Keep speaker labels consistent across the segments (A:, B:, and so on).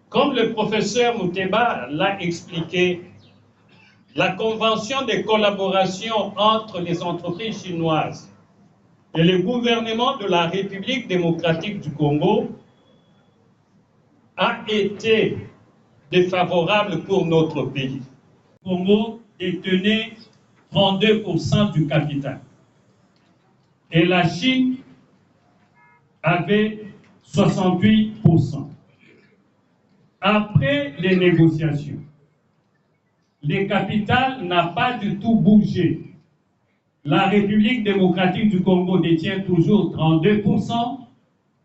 A: Comme le professeur Mouteba l'a expliqué, la convention de collaboration entre les entreprises chinoises et le gouvernement de la République démocratique du Congo a été défavorable pour notre pays. Le Congo détenait 32% du capital et la Chine avait 68%. Après les négociations, le capital n'a pas du tout bougé. La République démocratique du Congo détient toujours 32%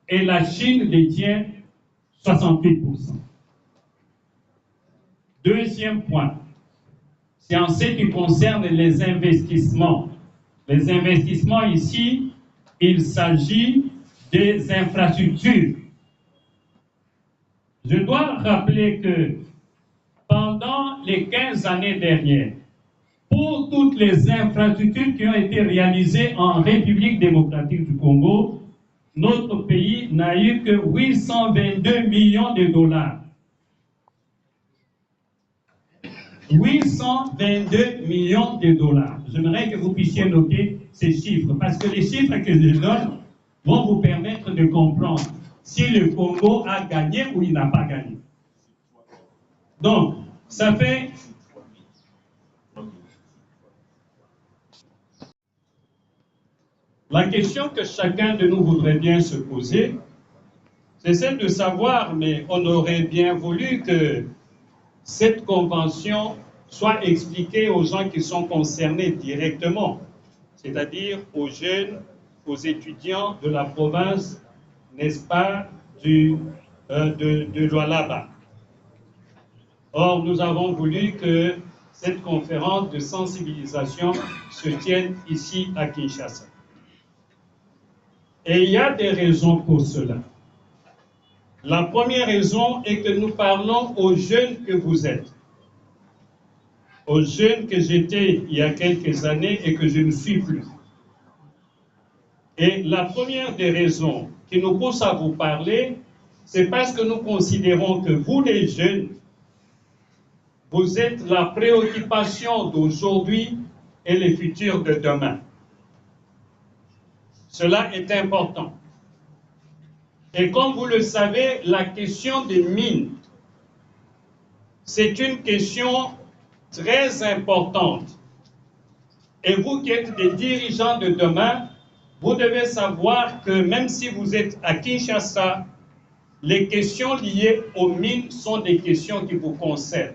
A: et la Chine détient 68%. Deuxième point, c'est en ce qui concerne les investissements. Les investissements ici, il s'agit des infrastructures. Je dois rappeler que pendant les 15 années dernières, pour toutes les infrastructures qui ont été réalisées en République démocratique du Congo, notre pays n'a eu que 822 millions de dollars. 822 millions de dollars. J'aimerais que vous puissiez noter ces chiffres, parce que les chiffres que je donne vont vous permettre de comprendre si le Congo a gagné ou il n'a pas gagné. Donc, ça fait... La question que chacun de nous voudrait bien se poser, c'est celle de savoir, mais on aurait bien voulu que cette convention soit expliquée aux gens qui sont concernés directement, c'est-à-dire aux jeunes, aux étudiants de la province, n'est-ce pas, de Lualaba. Or, nous avons voulu que cette conférence de sensibilisation se tienne ici à Kinshasa. Et il y a des raisons pour cela. La première raison est que nous parlons aux jeunes que vous êtes, aux jeunes que j'étais il y a quelques années et que je ne suis plus. Et la première des raisons qui nous pousse à vous parler, c'est parce que nous considérons que vous, les jeunes, vous êtes la préoccupation d'aujourd'hui et le futur de demain. Cela est important. Et comme vous le savez, la question des mines, c'est une question très importante. Et vous qui êtes des dirigeants de demain, vous devez savoir que même si vous êtes à Kinshasa, les questions liées aux mines sont des questions qui vous concernent.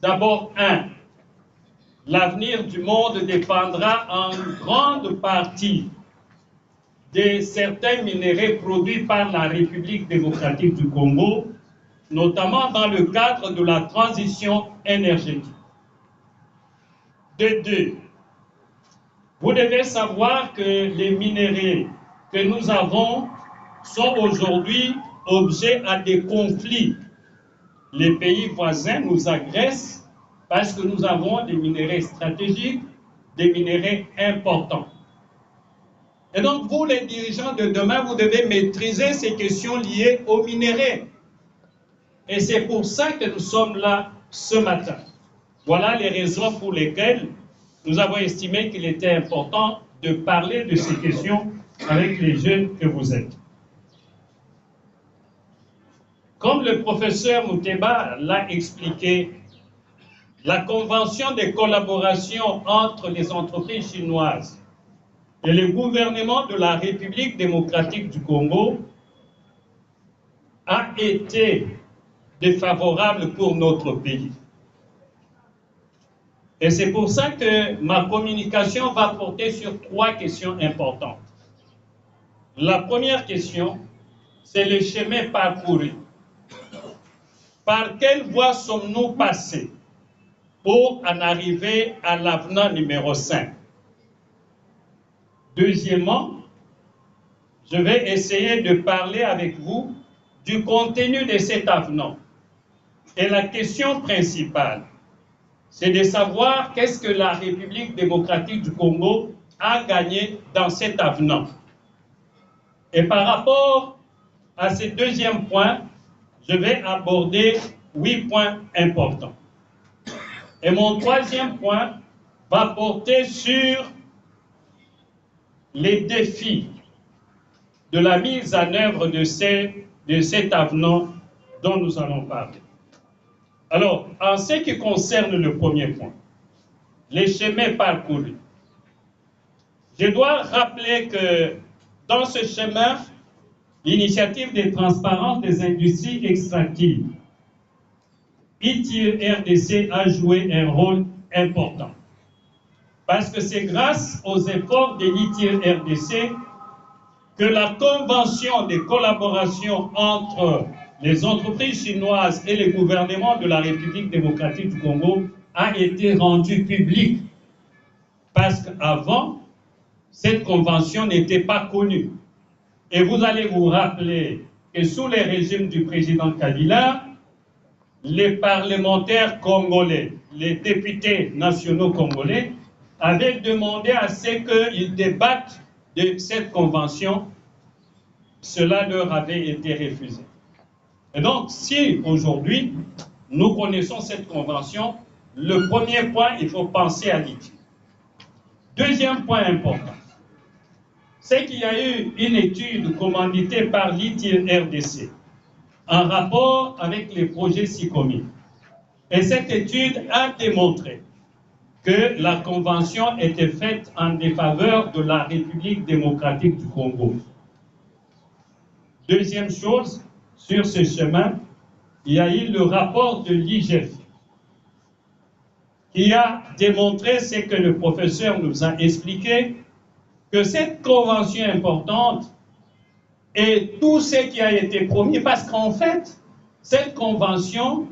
A: D'abord, l'avenir du monde dépendra en grande partie de certains minéraux produits par la République démocratique du Congo, notamment dans le cadre de la transition énergétique. De deux, vous devez savoir que les minéraux que nous avons sont aujourd'hui objets à des conflits. Les pays voisins nous agressent parce que nous avons des minéraux stratégiques, des minéraux importants. Et donc, vous, les dirigeants de demain, vous devez maîtriser ces questions liées aux minéraux. Et c'est pour ça que nous sommes là ce matin. Voilà les raisons pour lesquelles nous avons estimé qu'il était important de parler de ces questions avec les jeunes que vous êtes. Comme le professeur Mouteba l'a expliqué, la convention de collaboration entre les entreprises chinoises et le gouvernement de la République démocratique du Congo a été défavorable pour notre pays. Et c'est pour ça que ma communication va porter sur trois questions importantes. La première question, c'est le chemin parcouru. Par quelle voie sommes-nous passés pour en arriver à l'avenant numéro 5? Deuxièmement, je vais essayer de parler avec vous du contenu de cet avenant. Et la question principale, c'est de savoir qu'est-ce que la République démocratique du Congo a gagné dans cet avenant. Et par rapport à ce deuxième point, je vais aborder 8 points importants. Et mon troisième point va porter sur les défis de la mise en œuvre de cet avenant dont nous allons parler. Alors, en ce qui concerne le premier point, les chemins parcourus, je dois rappeler que dans ce chemin, l'initiative de transparence des industries extractives, ITIE-RDC a joué un rôle important. Parce que c'est grâce aux efforts de l'ITIE-RDC que la convention de collaboration entre les entreprises chinoises et le gouvernement de la République démocratique du Congo a été rendue publique. Parce qu'avant, cette convention n'était pas connue. Et vous allez vous rappeler que sous le régime du président Kabila, les parlementaires congolais, les députés nationaux congolais, avaient demandé à ce qu'ils débattent de cette convention. Cela leur avait été refusé. Et donc, si aujourd'hui, nous connaissons cette convention, le premier point, il faut penser à l'ITIE. Deuxième point important, c'est qu'il y a eu une étude commanditée par l'ITIE-RDC en rapport avec les projets SICOMI. Et cette étude a démontré que la convention était faite en défaveur de la République démocratique du Congo. Deuxième chose, sur ce chemin, il y a eu le rapport de l'IGF qui a démontré ce que le professeur nous a expliqué, que cette convention importante et tout ce qui a été promis, parce qu'en fait, cette convention,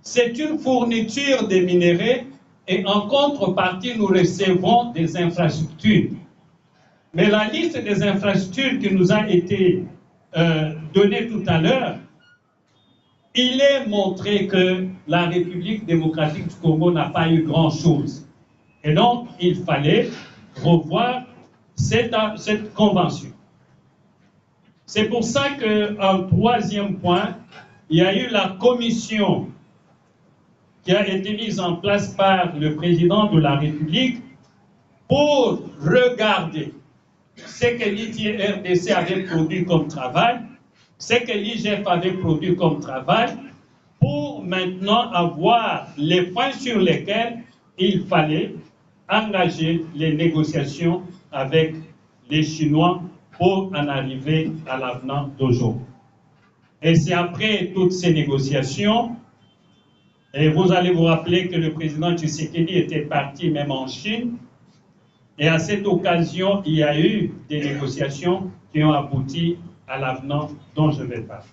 A: c'est une fourniture de minerais et en contrepartie, nous recevons des infrastructures. Mais la liste des infrastructures qui nous a été donnée tout à l'heure, il est montré que la République démocratique du Congo n'a pas eu grand-chose. Et donc, il fallait revoir cette convention. C'est pour ça qu'en troisième point, il y a eu la commission qui a été mise en place par le président de la République pour regarder ce que l'ITIE-RDC avait produit comme travail, ce que l'IGF avait produit comme travail, pour maintenant avoir les points sur lesquels il fallait engager les négociations avec les Chinois pour en arriver à l'avenant d'aujourd'hui. Et c'est après toutes ces négociations, et vous allez vous rappeler que le président Tshisekedi était parti même en Chine, et à cette occasion, il y a eu des négociations qui ont abouti à l'avenant dont je vais parler.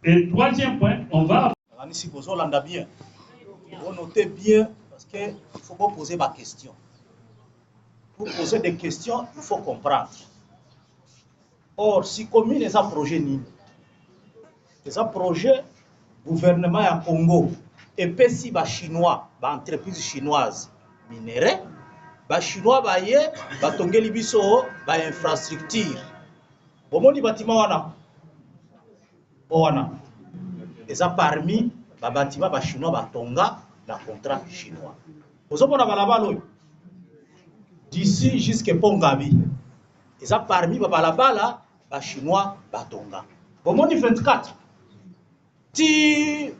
A: Et troisième point, on va...
B: Si vous l'entendez bien, vous notez bien, parce qu'il faut pas poser ma question. Pour poser des questions, il faut comprendre. Or, si commune est un projet nul, c'est un projet gouvernement à Congo, et puis si les Chinois, les entreprises chinoises minérées, les Chinois va tonguer les biso, les infrastructures. Comment dit bâtiment wana? Wana. Et ça parmi les bâtiments les Chinois va tonga dans le contrat chinois. Vous avez balabala d'ici jusqu'à Pongabi. Et ça parmi les balabala les Chinois va tonga. Comment dit 24? Ti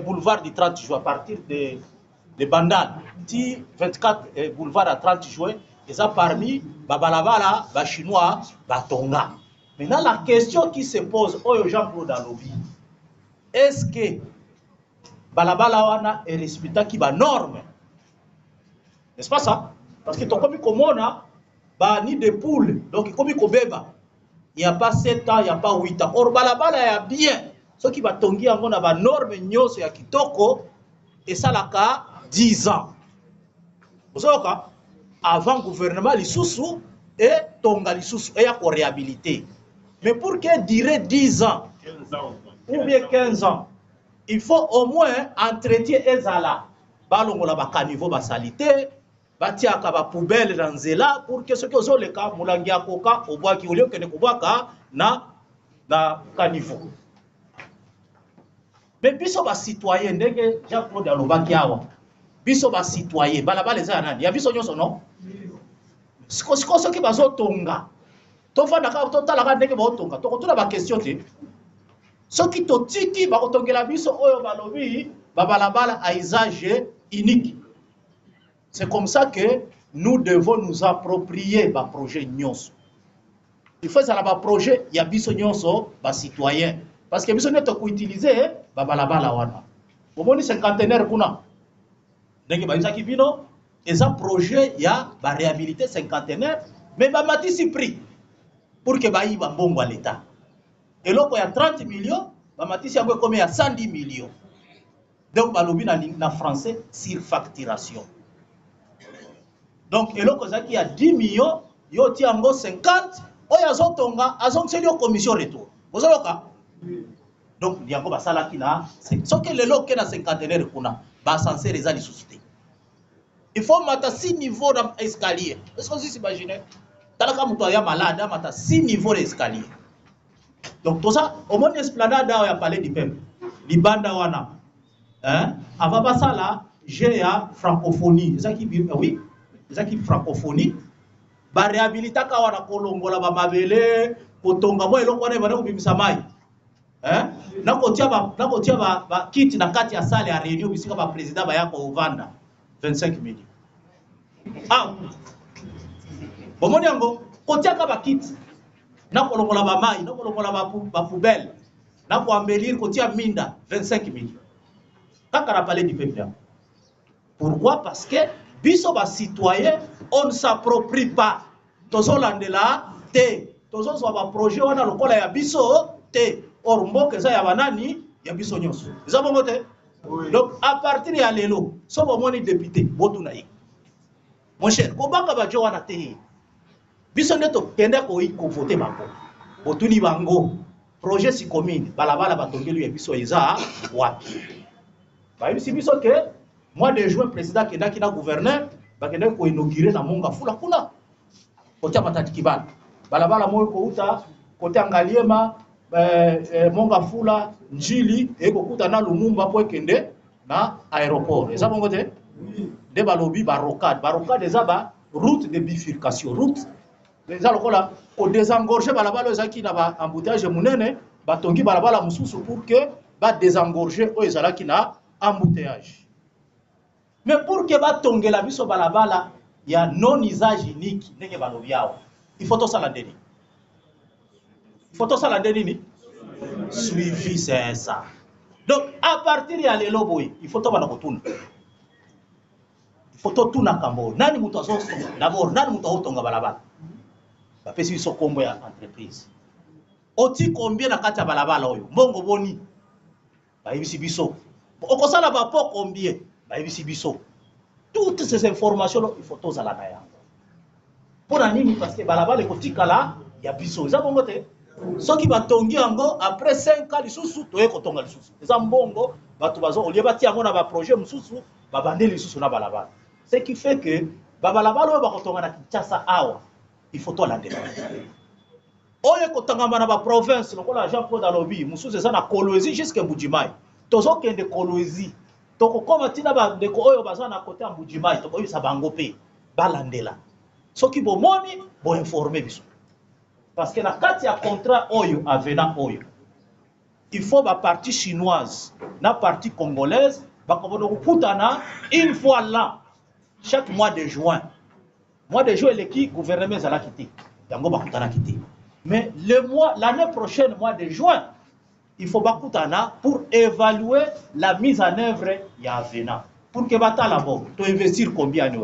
B: boulevard du 30 juin à partir de Bandal, ti 24 boulevard à 30 juin, et ça parmi Babalabala, les Chinois, Batonga. Maintenant, la question qui se pose, oh Jean-Claude Alobi, est-ce que Balabala wana est respecté qui va norme? N'est-ce pas ça? Parce que comme on a ni de poules, donc comme il n'y a pas 7 ans, il n'y a pas 8 ans. Or Balabala est bien. Ce qui va tongi en gona ba norme nyonso ya kitoko et ça la ka 10 ans. Vous savez quoi? Avant gouvernement lisusu et tonga lisusu et ya ko réhabiliter. Mais pour qu'elle dirait 10 ans 15 ans ou bien 15 ans, il faut au moins entretien ezala. Balongola ba caniveau ba salité, batia ka ba poubelle dans zela pour que ce que zo le ka mulangi akoka obwa ki olio kene kobwaka na na caniveau. Mais biso ba citoyen ndenge Jean-Claude alobaki awa. Biso ba citoyen balabala eza nani? Ya biso nyonso non? Siko soki bazo tonga. To fanda ka to talaka ndenge ba tonga. To kotuna ba question te. Soki to tiki ba kotongela biso oyo balobi ba balabala à usage unique. C'est comme ça que nous devons nous approprier ba projet nyonso. Il faut ça ba projet ya biso nyonso ba citoyen parce que biso neto ko utiliser ba balabala wana. Bomoni cinquantenaire kuna. Ndenge ba izaki bino eza projet ya ba réhabiliter cinquantenaire mais ba matisi prix pour que ba yiba mbongo à l'état. Et loko ya 30 millions ba matisi yango comme ya 110 millions. Donc ba lobi na français surfacturation. Donc eloko zaki ya 10 millions yo ti yango 50 oyo azotonga azongiseli yo commission retour. Bozoloka? Donc yango basala kina soki lelo ke na cinquantenaire kuna ba censé les lisusu te. Il faut mata 6 niveaux d'escalier. Est-ce que vous imaginez? Talaka muto ya malade mata 6 niveaux d'escalier. Donc tout ça au moins esplanade ya palais du peuple. Libanda wana. Hein? Avant basala j'ai ya francophonie. Ça qui oui, ça qui francophonie. Ba réhabilita ka wana kolongola ba mabele kotonga mo eloko wana bana kubimisa mai. Hein? Nakotia ba kiti na kati ya salle ya réunion bisika ba président ba yako ovanda 25 millions. Ah. Bomoni yango kotia ka ba kiti. Nakolongola ba mai, nakolongola ba poubelle. Nako embellir kotia minda 25 millions. Kaka na palais du peuple. Pourquoi? Parce que biso ba citoyen on ne s'approprie pas. Tozo landela te. Tozo so ba projet wana lokola ya biso te. Or mboka za ya banani ya biso nyonso. Eza bongo te? Oui. Donc à partir ya lelo, so bomoni député botuna yi. Mon cher, ko banga ba jo wana te. Biso neto kenda ko yi ko voter bango. Botuni bango. Projet si commune, balabala batongeli ya biso eza wapi. Ba yebisi biso ke mois de juin président kenda kina gouverneur bakenda ko inaugurer na monga fula kuna. Kotia matati kibala. Balabala mo ko uta kotia ngaliema monga fula njili ekokuta na Lumumba po ekende na aéroport. Eza bongo te? De balobi barrocade eza ba route de bifurcation, route eza lokola ko désengorger balabala ezaki na ba embouteillage munene batongi balabala mususu pour que ba désengorger o ezalaki na embouteillage. Mais pour que batongela biso balabala ya non usage unique ndenge balobi awa, il faut to sala ndeni. Photo ça la dernière suivi c'est ça. Donc à partir ya lelo boy, il faut to bana kotuna. Il faut to tuna kambo. Nani muto aso d'abord nani muto otonga balabala. Ba pesi so kombo ya entreprise. Oti combien na kati ya balabala oyo? Mbongo boni. Ba yebisi biso. Okosala ba po combien? Ba yebisi biso. Toutes ces informations il faut to zala na ya. Pour nini parce que balabala ekotikala ya biso. Eza bongo te. Soki batongi yango après 5 ans lisusu toye kotonga lisusu. Eza mbongo batu bazo olie bati yango na ba projet mususu ba bande lisusu na balabala. Ce qui fait que ba balabala oyo bakotonga na Kinshasa awa il faut to landela. Oye kotonga na ba province lokola Jean-Claude alobi mususu eza na Kolwezi jusqu'à Mbujimai. Tozo kende Kolwezi. Toko koma tina ba ndeko oyo baza na côté Mbujimai toko yisa bango pe balandela. Soki bomoni bo informer biso. Parce que la carte ya contrat oyo avena oyo. Il faut la partie chinoise, la partie congolaise, une fois là, chaque mois de juin. Mois de juin, l'équipe gouvernement a quitté. Mais l'année prochaine, mois de juin, il faut bakutana pour évaluer la mise en œuvre ya avena. Pour que bata là-bas, tu investir combien de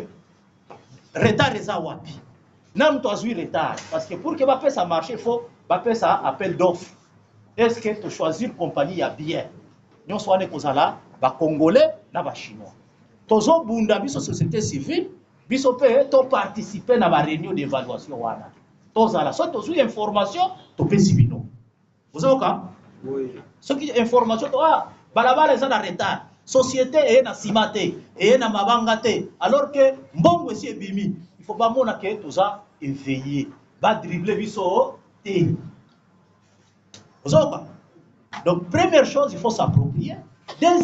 B: retard est à wapi. Nam to azui retard parce que pour que va faire ça marcher il faut va faire ça appel d'offres. Est-ce que tu choisir compagnie ya bien nous soit ne kozala ba congolais na ba chinois tozo bunda biso société civile biso pe to participer na ba réunion d'évaluation wana tozala soit tozo information to pesi bino ozoka oui ce qui information to balabala eza na retard société est na simate et na mabanga te alors que mbongo esi ebimi il faut pas mona que toza éveillé va dribbler biso te Donc, première chose, il faut s'approprier. Deuxième